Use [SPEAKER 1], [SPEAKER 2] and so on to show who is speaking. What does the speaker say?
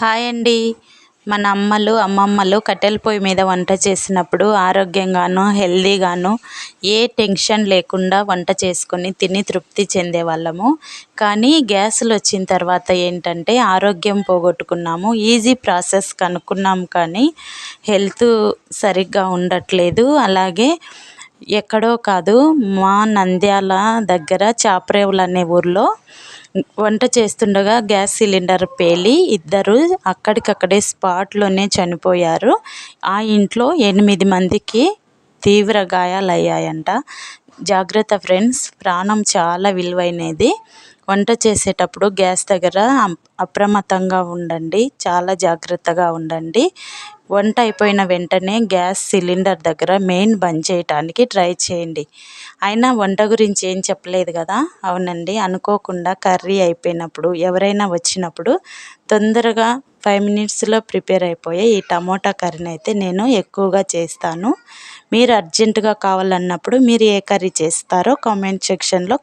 [SPEAKER 1] Hi అండి. మన అమ్మలు అమ్మమ్మలు కట్టెల పొయ్యి మీద వంట చేసినప్పుడు ఆరోగ్యంగాను హెల్దీగాను ఏ టెన్షన్ లేకుండా వంట చేసుకొని తిని తృప్తి చెందేవాళ్ళము. కానీ గ్యాసులు వచ్చిన తర్వాత ఏంటంటే ఆరోగ్యం పోగొట్టుకున్నాము. ఈజీ ప్రాసెస్ కనుక్కున్నాము కానీ హెల్త్ సరిగ్గా ఉండట్లేదు. అలాగే ఎక్కడో కాదు, మా నంద్యాల దగ్గర చాపరేవులు అనే ఊర్లో వంట చేస్తుండగా గ్యాస్ సిలిండర్ పేలి ఇద్దరు అక్కడికక్కడే స్పాట్లోనే చనిపోయారు. ఆ ఇంట్లో 8 మందికి తీవ్ర గాయాలయ్యాయంట. జాగ్రత్త ఫ్రెండ్స్, ప్రాణం చాలా విలువైనది. వంట చేసేటప్పుడు గ్యాస్ దగ్గర అప్రమత్తంగా ఉండండి, చాలా జాగ్రత్తగా ఉండండి. వంట అయిపోయిన వెంటనే గ్యాస్ సిలిండర్ దగ్గర మెయిన్ బంద్ చేయటానికి ట్రై చేయండి. అయినా వంట గురించి ఏం చెప్పలేదు కదా. అవునండి, అనుకోకుండా కర్రీ అయిపోయినప్పుడు ఎవరైనా వచ్చినప్పుడు తొందరగా 5 మినిట్స్లో ప్రిపేర్ అయిపోయే ఈ టమోటా కర్రీని అయితే నేను ఎక్కువగా చేస్తాను. మీరు అర్జెంటుగా కావాలన్నప్పుడు మీరు ఏ కర్రీ చేస్తారో కామెంట్ సెక్షన్లో